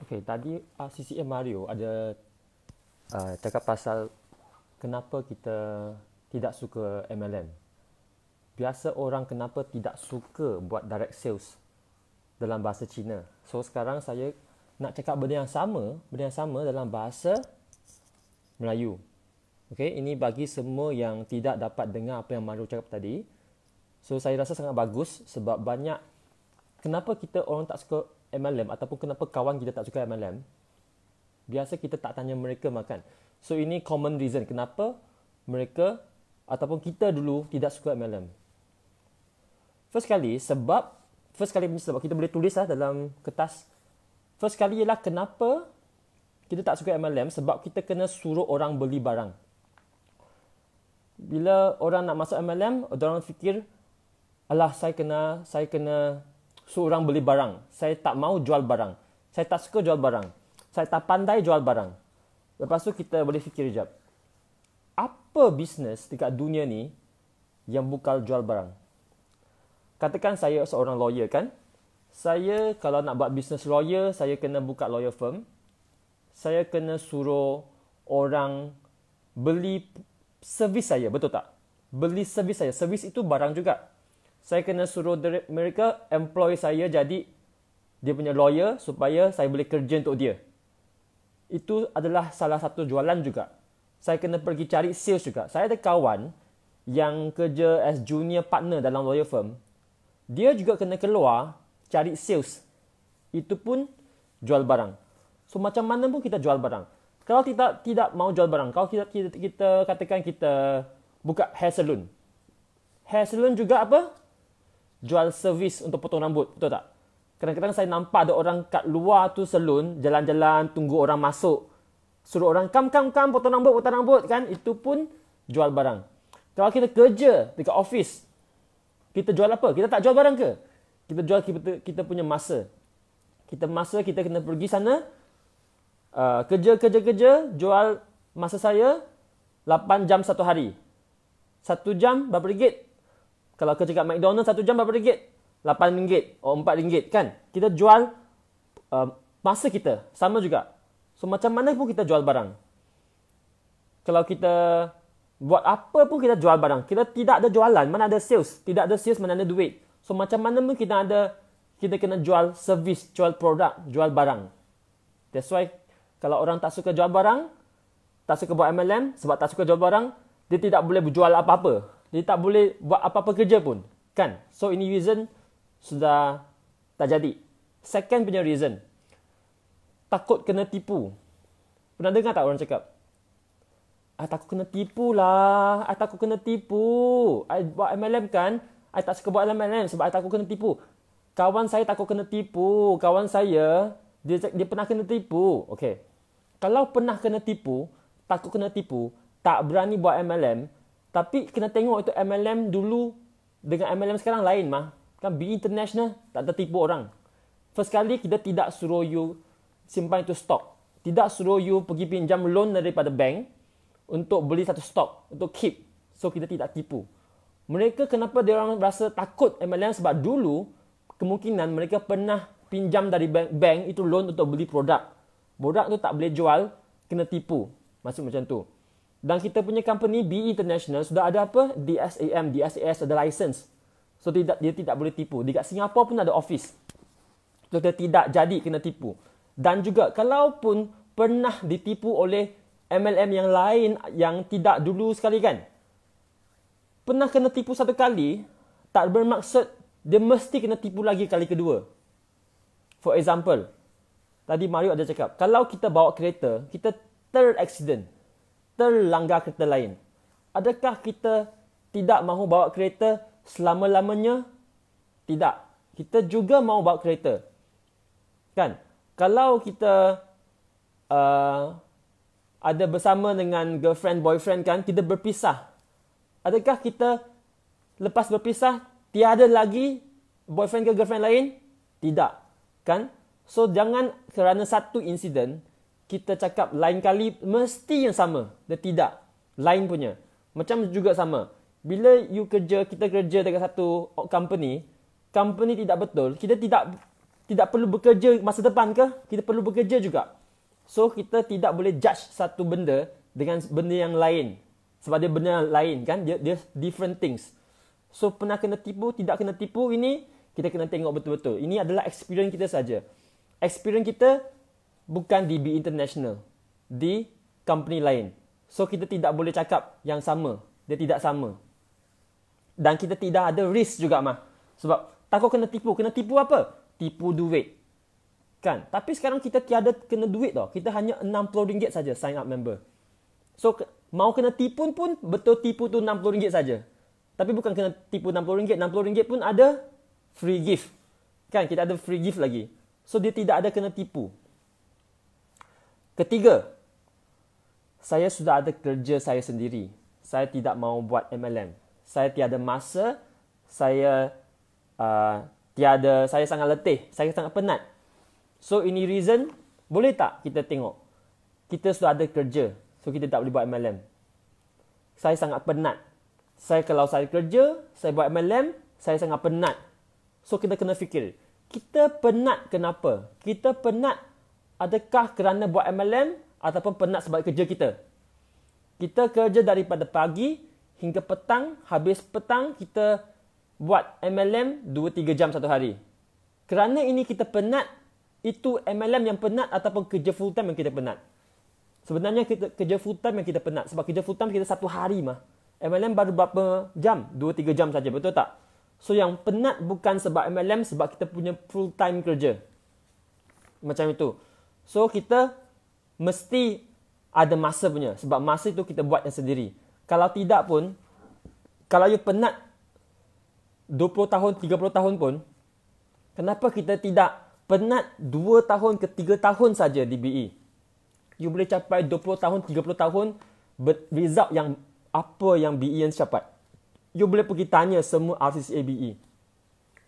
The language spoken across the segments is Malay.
Okay, tadi CCM Mario ada cakap pasal kenapa kita tidak suka MLM. Biasa orang kenapa tidak suka buat direct sales dalam bahasa Cina. So sekarang saya nak cakap benda yang sama dalam bahasa Melayu. Okay, ini bagi semua yang tidak dapat dengar apa yang Mario cakap tadi. So saya rasa sangat bagus sebab banyak kenapa kita orang tak suka MLM ataupun kenapa kawan kita tak suka MLM. Biasa kita tak tanya mereka makan. So ini common reason kenapa mereka ataupun kita dulu tidak suka MLM. First kali sebab kita boleh tulis dalam kertas. First kali ialah kenapa kita tak suka MLM sebab kita kena suruh orang beli barang. Bila orang nak masuk MLM, orang fikir, alah saya kena suruh orang beli barang. Saya tak mau jual barang. Saya tak suka jual barang. Saya tak pandai jual barang. Lepas tu kita boleh fikir sekejap. Apa bisnes dekat dunia ni yang bukan jual barang? Katakan saya seorang lawyer kan. Saya kalau nak buat bisnes lawyer, saya kena buka lawyer firm. Saya kena suruh orang beli servis saya, betul tak? Beli servis saya. Servis itu barang juga. Saya kena suruh mereka employ saya jadi dia punya lawyer supaya saya boleh kerja untuk dia. Itu adalah salah satu jualan juga. Saya kena pergi cari sales juga. Saya ada kawan yang kerja as junior partner dalam lawyer firm. Dia juga kena keluar cari sales. Itu pun jual barang. So macam mana pun kita jual barang. Kalau kita tidak mau jual barang, kalau kita katakan kita buka hair salon. Hair salon juga apa? Jual servis untuk potong rambut, betul tak? Kadang-kadang saya nampak ada orang kat luar tu salon, jalan-jalan, tunggu orang masuk. Suruh orang, come, potong rambut, kan? Itu pun jual barang. Kalau kita kerja dekat office, kita jual apa? Kita tak jual barang ke? Kita jual kita punya masa. Kita kena pergi sana, kerja, jual masa saya 8 jam satu hari. 1 jam berapa ringgit? Kalau kerja kat McDonald's 1 jam berapa ringgit? 8 ringgit atau 4 ringgit kan? Kita jual masa kita. Sama juga. So macam mana pun kita jual barang. Kalau kita buat apa pun kita jual barang. Kita tidak ada jualan, mana ada sales. Tidak ada sales, mana ada duit. So macam mana pun kita kena jual servis, jual produk, jual barang. That's why kalau orang tak suka jual barang, tak suka buat MLM sebab tak suka jual barang, dia tidak boleh berjual apa-apa. Dia tak boleh buat apa-apa kerja pun. Kan? So, ini reason sudah tak jadi. Second punya reason. Takut kena tipu. Pernah dengar tak orang cakap? Takut kena tipu lah. Takut kena tipu. Buat MLM kan? Tak suka buat MLM sebab takut kena tipu. Kawan saya takut kena tipu. Kawan saya, dia pernah kena tipu. Okay. Kalau pernah kena tipu, takut kena tipu, tak berani buat MLM, tapi kena tengok itu MLM dulu dengan MLM sekarang lain mah. Kan Be International tak tertipu orang. First kali kita tidak suruh you simpan itu stok. Tidak suruh you pergi pinjam loan daripada bank untuk beli satu stok, untuk keep. So kita tidak tipu. Mereka kenapa dia orang rasa takut MLM sebab dulu kemungkinan mereka pernah pinjam dari bank itu loan untuk beli produk. Produk tu tak boleh jual, kena tipu. Maksud macam tu. Dan kita punya company BE International sudah ada apa? DSAM, DSAS ada license. So dia tidak boleh tipu. Dekat Singapura pun ada office. So dia tidak jadi kena tipu. Dan juga kalaupun pernah ditipu oleh MLM yang lain yang tidak dulu sekali kan. Pernah kena tipu satu kali, tak bermaksud dia mesti kena tipu lagi kali kedua. For example, tadi Mario ada cakap, kalau kita bawa kereta, kita teraccident. Terlanggar kereta lain. Adakah kita tidak mahu bawa kereta selama-lamanya? Tidak. Kita juga mahu bawa kereta. Kan? Kalau kita ada bersama dengan girlfriend, boyfriend kan, kita berpisah. Adakah kita lepas berpisah, tiada lagi boyfriend ke girlfriend lain? Tidak. Kan? So, jangan kerana satu insiden, kita cakap lain kali mesti yang sama. Dia tidak. Lain punya. Macam juga sama. Bila kita kerja dekat satu company tidak betul, kita tidak tidak perlu bekerja masa depan ke? Kita perlu bekerja juga. So, kita tidak boleh judge satu benda dengan benda yang lain. Sebab dia benda yang lain kan? Dia different things. So, pernah kena tipu, tidak kena tipu, ini kita kena tengok betul-betul. Ini adalah experience kita saja. Experience kita bukan di BE International. Di company lain. So, kita tidak boleh cakap yang sama. Dia tidak sama. Dan kita tidak ada risk juga mah. Sebab takut kena tipu. Kena tipu apa? Tipu duit. Kan? Tapi sekarang kita tiada kena duit tau. Kita hanya RM60 saja sign up member. So, mau kena tipu pun betul tipu tu RM60 saja. Tapi bukan kena tipu RM60. RM60 pun ada free gift. Kan? Kita ada free gift lagi. So, dia tidak ada kena tipu. Ketiga, saya sudah ada kerja saya sendiri. Saya tidak mau buat MLM. Saya tiada masa. Saya sangat letih. Saya sangat penat. So, ini reason, boleh tak kita tengok? Kita sudah ada kerja. So, kita tak boleh buat MLM. Saya sangat penat. Kalau saya kerja, saya buat MLM, saya sangat penat. So, kita kena fikir. Kita penat kenapa? Kita penat adakah kerana buat MLM ataupun penat sebab kerja kita? Kita kerja daripada pagi hingga petang. Habis petang, kita buat MLM 2-3 jam satu hari. Kerana ini kita penat, itu MLM yang penat ataupun kerja full time yang kita penat? Sebenarnya kita kerja full time yang kita penat. Sebab kerja full time kita satu hari mah. MLM baru berapa jam? 2-3 jam saja, betul tak? So yang penat bukan sebab MLM, sebab kita punya full time kerja. Macam itu. So kita mesti ada masa punya. Sebab masa itu kita buat yang sendiri. Kalau tidak pun, kalau you penat 20 tahun, 30 tahun pun, kenapa kita tidak penat 2 tahun ke 3 tahun saja di BE? You boleh capai 20 tahun, 30 tahun result yang apa yang BE yang capai. You boleh pergi tanya semua RCCA BE.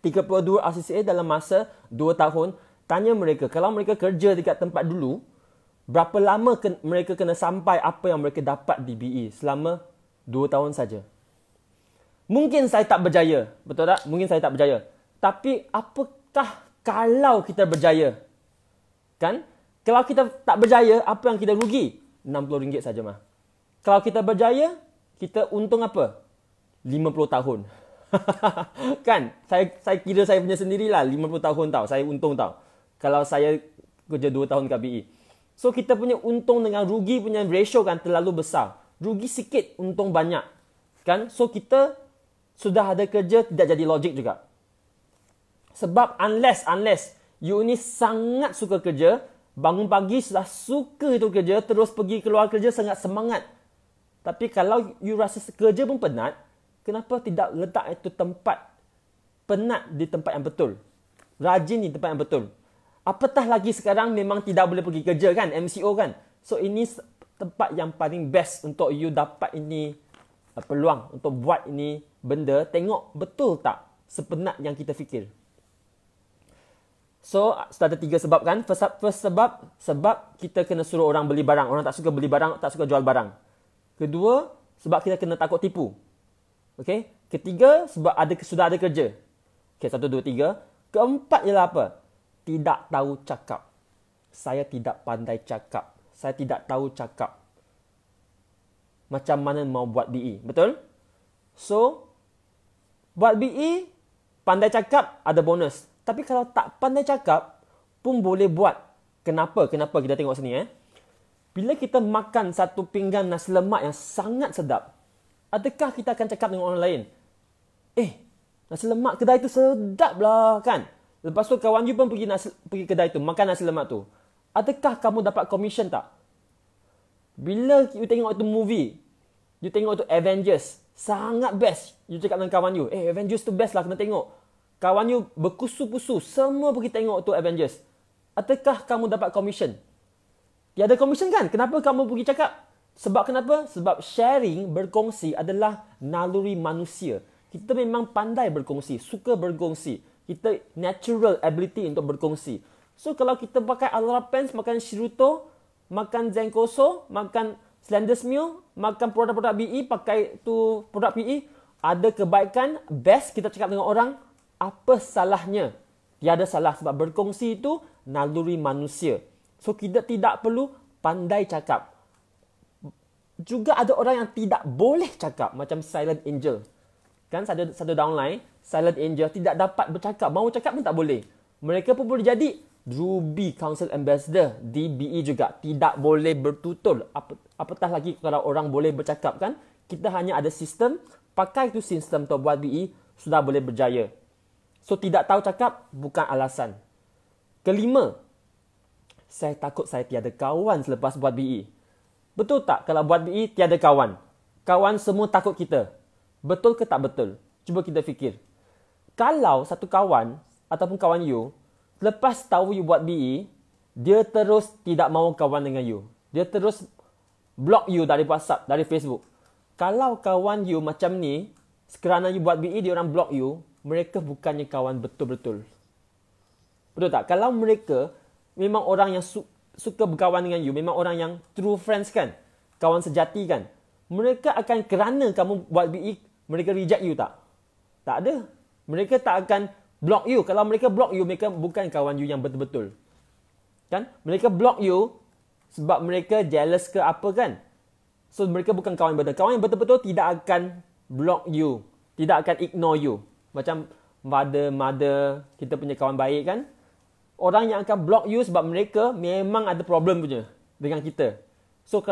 32 RCCA dalam masa 2 tahun, tanya mereka, kalau mereka kerja dekat tempat dulu, berapa lama mereka kena sampai apa yang mereka dapat di BE selama 2 tahun saja. Mungkin saya tak berjaya, betul tak? Mungkin saya tak berjaya. Tapi apakah kalau kita berjaya? Kan? Kalau kita tak berjaya, apa yang kita rugi? RM60 saja mah. Kalau kita berjaya, kita untung apa? 50 tahun. Kan? Saya kira saya punya sendirilah 50 tahun tau. Saya untung tau. Kalau saya kerja 2 tahun kat BE. So kita punya untung dengan rugi punya ratio kan terlalu besar. Rugi sikit, untung banyak. Kan? So kita sudah ada kerja, tidak jadi logik juga. Sebab unless you ni sangat suka kerja, bangun pagi sudah suka itu kerja, terus pergi keluar kerja sangat semangat. Tapi kalau you rasa kerja pun penat, kenapa tidak letak itu tempat penat di tempat yang betul? Rajin di tempat yang betul. Apatah lagi sekarang memang tidak boleh pergi kerja kan, MCO kan. So ini tempat yang paling best untuk you dapat ini peluang untuk buat ini benda. Tengok betul tak sepenat yang kita fikir. So, sudah ada 3 sebab kan. First sebab kita kena suruh orang beli barang. Orang tak suka beli barang, tak suka jual barang. Kedua, sebab kita kena takut tipu. Okay. Ketiga, sebab sudah ada kerja. Okay, 1, 2, 3. Keempat ialah apa? Tidak tahu cakap. Saya tidak pandai cakap. Saya tidak tahu cakap. Macam mana mau buat BE. Betul? So, buat BE, pandai cakap ada bonus. Tapi kalau tak pandai cakap pun boleh buat. Kenapa? Kenapa? Kita tengok sini. Bila kita makan satu pinggan nasi lemak yang sangat sedap, adakah kita akan cakap dengan orang lain? Nasi lemak kedai tu sedap lah kan? Lepas tu kawan you pun pergi kedai tu, makan nasi lemak tu. Adakah kamu dapat commission tak? Bila you tengok tu movie, you tengok tu Avengers, sangat best. You cakap dengan kawan you, Avengers tu best lah, kena tengok. Kawan you berkusu-kusu, semua pergi tengok tu Avengers. Adakah kamu dapat commission? Tiada commission kan? Kenapa kamu pergi cakap? Sebab kenapa? Sebab sharing, berkongsi adalah naluri manusia. Kita memang pandai berkongsi, suka berkongsi. Kita natural ability untuk berkongsi. So kalau kita pakai Alara Pens, makan Shiruto, makan Zenkoso, makan Slender's Meal, makan produk-produk BE, pakai tu produk PE, ada kebaikan, best kita cakap dengan orang, apa salahnya Tiada salah sebab berkongsi itu naluri manusia. So kita tidak perlu pandai cakap. Juga ada orang yang tidak boleh cakap macam silent angel. Kan satu downline, silent angel tidak dapat bercakap. Mau cakap pun tak boleh. Mereka pun boleh jadi Ruby Council Ambassador di BE juga. Tidak boleh bertutur. Apatah lagi kalau orang boleh bercakap kan. Kita hanya ada sistem. Pakai tu sistem tu buat BE sudah boleh berjaya. So tidak tahu cakap bukan alasan. Kelima, saya takut saya tiada kawan selepas buat BE. Betul tak kalau buat BE tiada kawan? Kawan semua takut kita. Betul ke tak betul? Cuba kita fikir. Kalau satu kawan ataupun kawan you, lepas tahu you buat BE, dia terus tidak mahu kawan dengan you. Dia terus block you dari WhatsApp, dari Facebook. Kalau kawan you macam ni, kerana you buat BE, dia orang block you, mereka bukannya kawan betul-betul. Betul tak? Kalau mereka memang orang yang suka berkawan dengan you, memang orang yang true friends kan, kawan sejati kan, mereka akan kerana kamu buat BE, mereka reject you tak? Tak ada. Mereka tak akan block you. Kalau mereka block you, mereka bukan kawan you yang betul-betul. Kan? Mereka block you sebab mereka jealous ke apa kan? So, mereka bukan kawan yang betul. Kawan yang betul-betul tidak akan block you. Tidak akan ignore you. Macam mother, kita punya kawan baik kan? Orang yang akan block you sebab mereka memang ada problem punya dengan kita. So,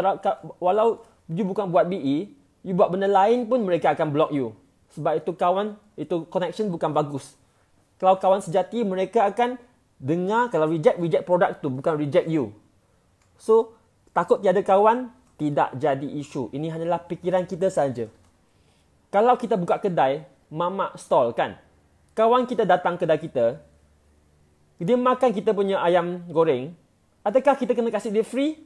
walau you bukan buat BE, you buat benda lain pun mereka akan block you. Sebab itu kawan, itu connection bukan bagus. Kalau kawan sejati, mereka akan dengar, kalau reject produk tu, bukan reject you. So, takut tiada kawan, tidak jadi isu. Ini hanyalah fikiran kita saja. Kalau kita buka kedai, mamak stall kan, kawan kita datang kedai kita, dia makan kita punya ayam goreng, adakah kita kena kasih dia free?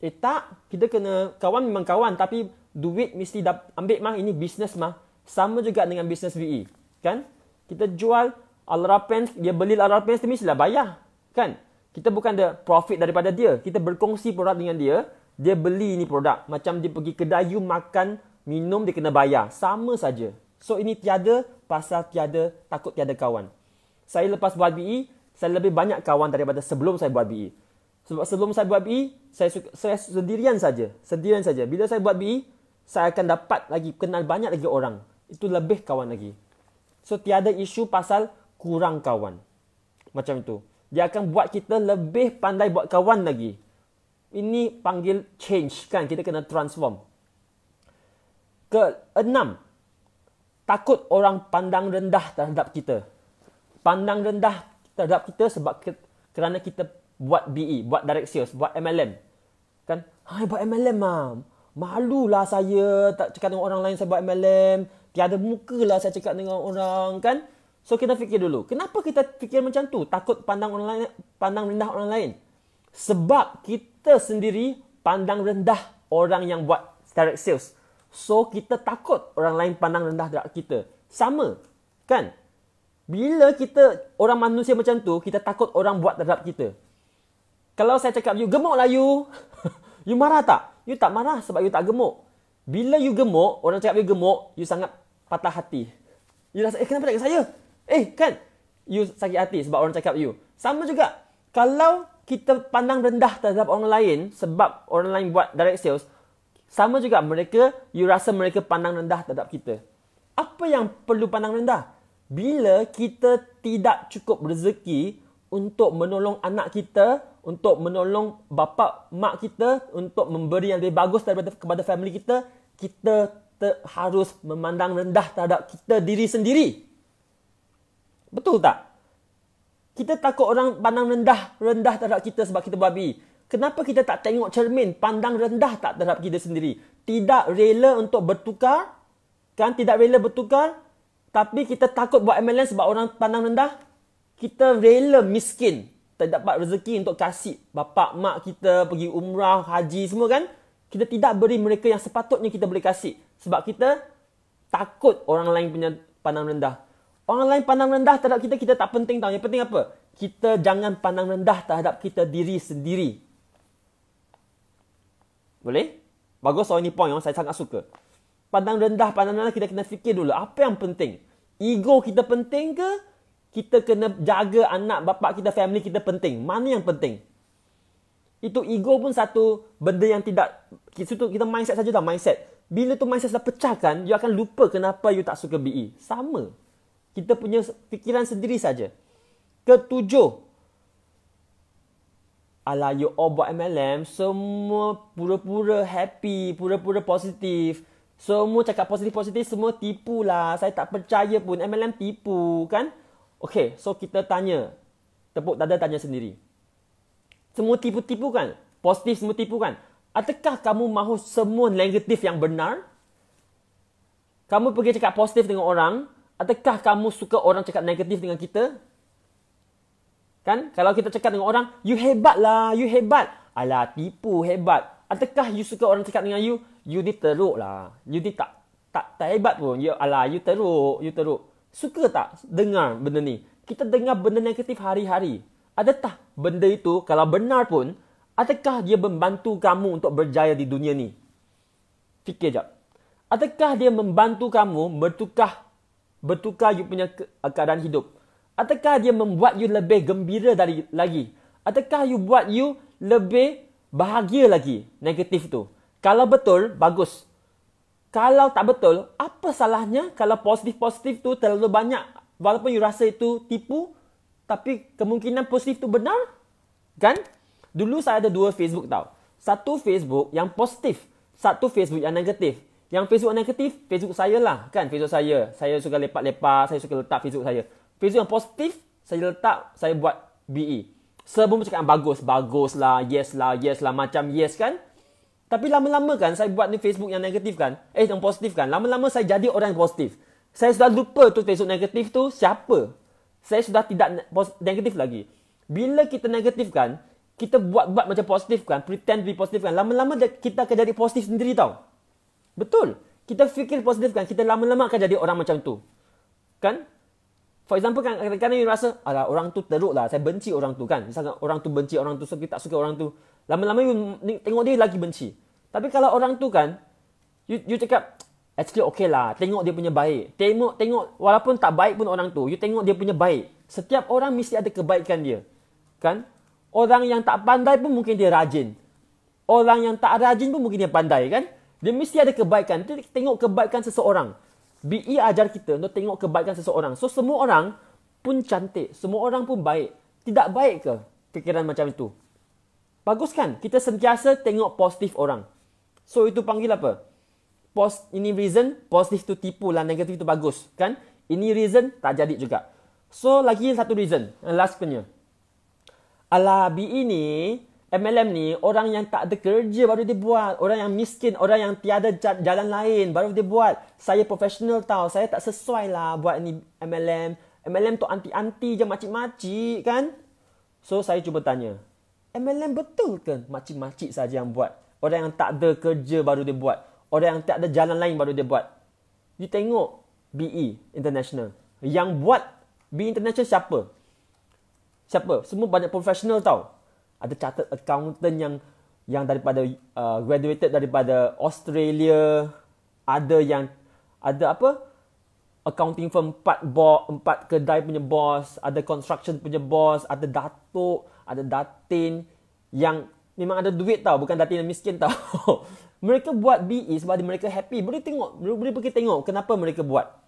Tak. Kita kena, kawan memang kawan, tapi duit mesti ambil mah, ini bisnes mah. Sama juga dengan bisnes BE. Kan? Kita jual Alara Pens, dia beli Alara Pens, dia mestilah bayar. Kan? Kita bukan ada profit daripada dia. Kita berkongsi produk dengan dia, dia beli ni produk. Macam dia pergi kedai, you makan, minum, dia kena bayar. Sama saja. So, ini tiada pasal tiada, takut tiada kawan. Saya lepas buat BE, saya lebih banyak kawan daripada sebelum saya buat BE. Sebab sebelum saya buat BE, saya sendirian saja. Sendirian saja. Bila saya buat BE, saya akan dapat lagi, kenal banyak lagi orang. Itu lebih kawan lagi. So, tiada isu pasal kurang kawan. Macam itu. Dia akan buat kita lebih pandai buat kawan lagi. Ini panggil change kan. Kita kena transform. Keenam, takut orang pandang rendah terhadap kita. Pandang rendah terhadap kita sebab kerana kita buat BE, buat direct sales, buat MLM. Kan? Hai, buat MLM lah. Malulah saya tak cakap dengan orang lain saya buat MLM. Tiada muka lah saya cakap dengan orang kan. So kita fikir dulu. Kenapa kita fikir macam tu? Takut pandang rendah orang lain. Sebab kita sendiri pandang rendah orang yang buat direct sales. So kita takut orang lain pandang rendah terhadap kita. Sama. Kan? Bila kita orang manusia macam tu, kita takut orang buat terhadap kita. Kalau saya cakap you gemuk lah you. You marah tak? You tak marah sebab you tak gemuk. Bila you gemuk, orang cakap you gemuk, you sangat patah hati. You rasa, kenapa cakap saya? Kan? You sakit hati sebab orang cakap you. Sama juga. Kalau kita pandang rendah terhadap orang lain sebab orang lain buat direct sales, sama juga mereka, you rasa mereka pandang rendah terhadap kita. Apa yang perlu pandang rendah? Bila kita tidak cukup rezeki untuk menolong anak kita, untuk menolong bapa mak kita, untuk memberi yang lebih bagus kepada family kita, kita harus memandang rendah terhadap kita diri sendiri. Betul tak? Kita takut orang pandang rendah terhadap kita sebab kita buat BE. Kenapa kita tak tengok cermin, pandang rendah tak terhadap kita sendiri? Tidak rela untuk bertukar, kan? Tidak rela bertukar, tapi kita takut buat MLM sebab orang pandang rendah. Kita rela miskin, tak dapat rezeki untuk kasih bapa mak kita pergi umrah, haji semua kan? Kita tidak beri mereka yang sepatutnya kita boleh kasih. Sebab kita takut orang lain punya pandang rendah. Orang lain pandang rendah terhadap kita, kita tak penting tahu. Yang penting apa? Kita jangan pandang rendah terhadap kita diri sendiri. Boleh? Bagus, soal ini point yang saya sangat suka. Pandang rendah kita kena fikir dulu. Apa yang penting? Ego kita penting ke? Kita kena jaga anak, bapak kita, family kita penting. Mana yang penting? Itu ego pun satu benda yang tidak, kita mindset saja dah, mindset. Bila tu mindset dah pecahkan, you akan lupa kenapa you tak suka BE. Sama. Kita punya fikiran sendiri saja. Ketujuh, alah, you all buat MLM, semua pura-pura happy, pura-pura positif. Semua cakap positif-positif, semua tipu lah. Saya tak percaya pun, MLM tipu, kan? Okay, so kita tanya. Tepuk dada tanya sendiri. Semua tipu-tipu kan? Positif semua tipu kan? Adakah kamu mahu semua negatif yang benar? Kamu pergi cakap positif dengan orang, adakah kamu suka orang cakap negatif dengan kita? Kan? Kalau kita cakap dengan orang, you hebat lah, you hebat. Alah, tipu, hebat. Adakah you suka orang cakap dengan you? You ni teruk lah. You ni tak hebat pun. Alah, you teruk, you teruk. Suka tak dengar benda ni? Kita dengar benda negatif hari-hari. Adakah benda itu, kalau benar pun, adakah dia membantu kamu untuk berjaya di dunia ni? Fikir jap. Adakah dia membantu kamu bertukar you punya keadaan hidup? Adakah dia membuat you lebih gembira lagi? Adakah you buat you lebih bahagia lagi? Negatif tu. Kalau betul, bagus. Kalau tak betul, apa salahnya kalau positif-positif tu terlalu banyak? Walaupun you rasa itu tipu, tapi kemungkinan positif tu benar. Kan? Dulu saya ada 2 Facebook tau. Satu Facebook yang positif. Satu Facebook yang negatif. Yang Facebook yang negatif, Facebook saya lah. Kan? Facebook saya. Saya suka lepak-lepak. Saya suka letak Facebook saya. Facebook yang positif, saya letak, saya buat BE. Semua cakap bagus. Bagus lah, yes lah. Macam yes kan? Tapi lama-lama kan, saya buat ni Facebook yang negatif kan? Yang positif kan? Lama-lama saya jadi orang yang positif. Saya sudah lupa tu Facebook negatif tu siapa. Saya sudah tidak negatif lagi. Bila kita negatif kan, kita buat macam positif kan, pretend be positif kan, lama-lama kita akan jadi positif sendiri tau. Betul. Kita fikir positif kan, kita lama-lama akan jadi orang macam tu. Kan? For example kan, kadang-kadang you rasa, alah, orang tu teruk lah, saya benci orang tu kan. Misalkan orang tu benci orang tu, so kita tak suka orang tu. Lama-lama you tengok dia lagi benci. Tapi kalau orang tu kan, you cakap, actually okay lah, tengok dia punya baik. Tengok, walaupun tak baik pun orang tu, you tengok dia punya baik. Setiap orang mesti ada kebaikan dia. Kan? Orang yang tak pandai pun mungkin dia rajin. Orang yang tak rajin pun mungkin dia pandai kan? Dia mesti ada kebaikan. Kita tengok kebaikan seseorang. BE ajar kita untuk tengok kebaikan seseorang. So semua orang pun cantik. Semua orang pun baik. Tidak baik ke fikiran macam itu? Bagus kan? Kita sentiasa tengok positif orang. So itu panggil apa? Ini reason, positif tu tipu lah, negatif tu bagus. Kan? Ini reason, tak jadi juga. So lagi satu reason. Last punya. Alah, BE ni, MLM ni, orang yang tak ada kerja baru dia buat. Orang yang miskin, orang yang tiada jalan lain baru dia buat. Saya profesional tau. Saya tak sesuai lah buat ni MLM. MLM tu anti-anti je, makcik-makcik kan? So saya cuba tanya. MLM betul ke makcik-makcik saja yang buat? Orang yang tak ada kerja baru dia buat. Orang yang tak ada jalan lain baru dia buat. You tengok BE International. Yang buat BE International siapa? Siapa? Semua banyak profesional tau. Ada chartered accountant yang daripada graduated daripada Australia. Ada apa? Accounting firm 4 kedai punya boss, ada construction punya boss, ada datuk, ada datin yang memang ada duit tau, bukan datin yang miskin tau. Mereka buat BE sebab mereka happy. Boleh pergi tengok kenapa mereka buat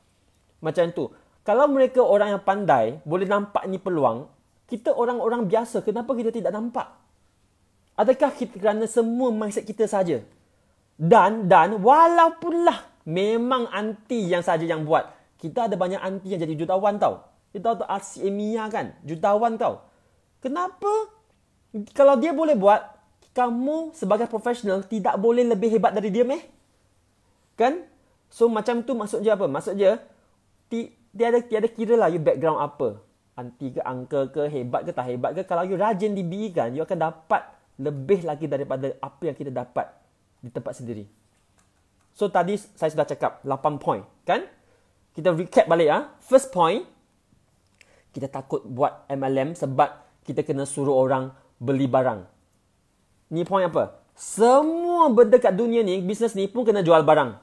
macam tu. Kalau mereka orang yang pandai, boleh nampak ni peluang, kita orang-orang biasa, kenapa kita tidak nampak? Adakah kita kerana semua mindset kita saja? Dan walaupunlah memang anti yang saja yang buat, kita ada banyak anti yang jadi jutawan tau. Kita tahu Arsy Emia kan, jutawan tau. Kenapa? Kalau dia boleh buat, kamu sebagai profesional tidak boleh lebih hebat dari dia meh? Kan? So macam tu maksudnya apa? Maksudnya tiada kira lah you background apa. Anti ke, angka ke, hebat ke, tak hebat ke. Kalau you rajin di BE kan, you akan dapat lebih lagi daripada apa yang kita dapat di tempat sendiri. So tadi saya sudah cakap 8 point kan? Kita recap balik ah. First point, kita takut buat MLM sebab kita kena suruh orang beli barang. Ni point apa? Semua benda kat dunia ni, bisnes ni pun kena jual barang.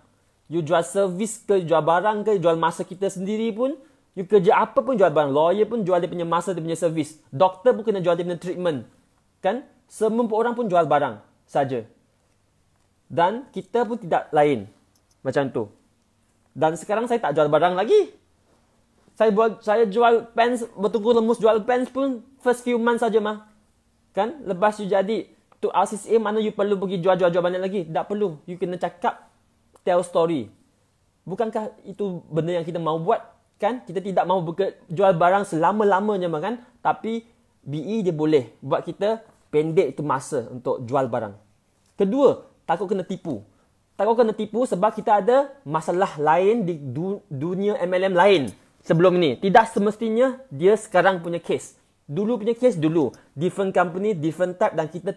You jual servis ke, jual barang ke, jual masa kita sendiri pun, You kerja apa pun jual barang. Lawyer pun jual dia punya masa, dia punya servis. Doktor pun kena jual dia punya treatment. Kan? Semua orang pun jual barang saja. Dan kita pun tidak lain. Macam tu. Dan sekarang saya tak jual barang lagi. Saya jual pants, bertunggu lemus jual pants pun first few months saja mah. Kan? Lepas you jadi tu RCCA, mana you perlu pergi jual-jual banyak lagi? Tak perlu. You kena cakap, tell story. Bukankah itu benda yang kita mahu buat? Kan? Kita tidak mahu jual barang selama-lamanya kan? Tapi BE dia boleh buat kita pendek itu masa untuk jual barang. Kedua, takut kena tipu. Takut kena tipu sebab kita ada masalah lain di dunia MLM lain sebelum ini. Tidak semestinya dia sekarang punya case. Dulu punya case dulu. Different company, different type, dan kita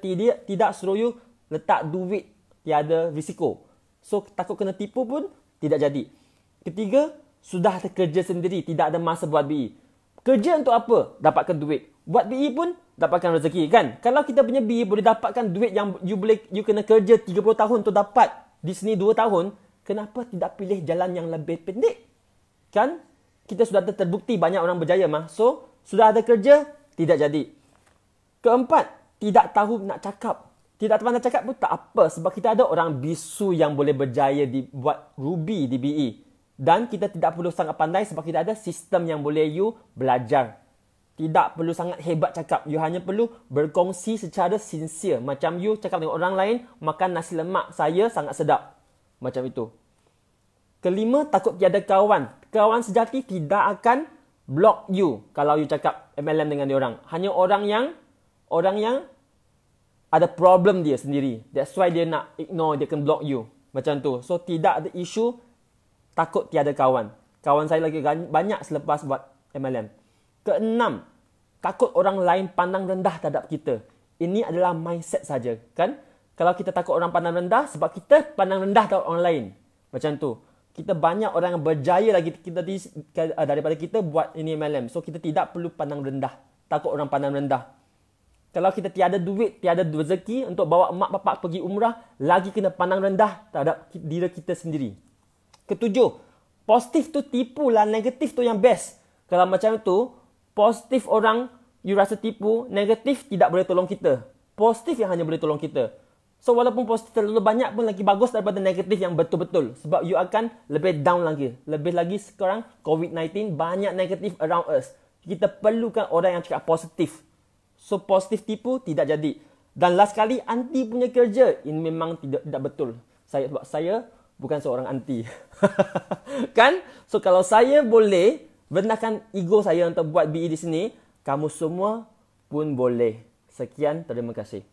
tidak suruh you letak duit, tiada risiko. So, takut kena tipu pun tidak jadi. Ketiga, sudah ada kerja sendiri, tidak ada masa buat BE. Kerja untuk apa? Dapatkan duit. Buat BE pun dapatkan rezeki, kan? Kalau kita punya BE boleh dapatkan duit yang you kena kerja 30 tahun untuk dapat, di sini 2 tahun, kenapa tidak pilih jalan yang lebih pendek? Kan? Kita sudah terbukti banyak orang berjaya mah. So, sudah ada kerja, tidak jadi. Keempat, tidak tahu nak cakap. Tidak tahu nak cakap pun tak apa, sebab kita ada orang bisu yang boleh berjaya buat Ruby di BE. Dan kita tidak perlu sangat pandai sebab kita ada sistem yang boleh you belajar. Tidak perlu sangat hebat cakap. You hanya perlu berkongsi secara sincere. Macam you cakap dengan orang lain, makan nasi lemak saya sangat sedap. Macam itu. Kelima, takut tiada kawan. Kawan sejati tidak akan block you kalau you cakap MLM dengan diorang. Hanya orang yang ada problem dia sendiri. That's why dia nak ignore, dia akan block you. Macam tu. So, tidak ada isu takut tiada kawan. Kawan saya lagi banyak selepas buat MLM. Keenam, takut orang lain pandang rendah terhadap kita. Ini adalah mindset saja, kan? Kalau kita takut orang pandang rendah, sebab kita pandang rendah terhadap orang lain. Macam tu. Kita banyak orang yang berjaya lagi daripada kita buat ini MLM. So, kita tidak perlu pandang rendah. Takut orang pandang rendah. Kalau kita tiada duit, tiada rezeki untuk bawa mak bapak pergi umrah, lagi kena pandang rendah terhadap diri kita sendiri. Ketujuh, positif tu tipu lah, negatif tu yang best. Kalau macam tu, positif orang you rasa tipu, negatif tidak boleh tolong kita. Positif yang hanya boleh tolong kita. So, walaupun positif terlalu banyak pun lagi bagus daripada negatif yang betul-betul. Sebab you akan lebih down lagi. Lebih lagi sekarang, COVID-19, banyak negatif around us. Kita perlukan orang yang cakap positif. So, positif tipu tidak jadi. Dan last kali, anti punya kerja. Ini memang tidak betul. Saya bukan seorang anti. Kan? So, kalau saya boleh rendahkan ego saya untuk buat BE di sini, kamu semua pun boleh. Sekian, terima kasih.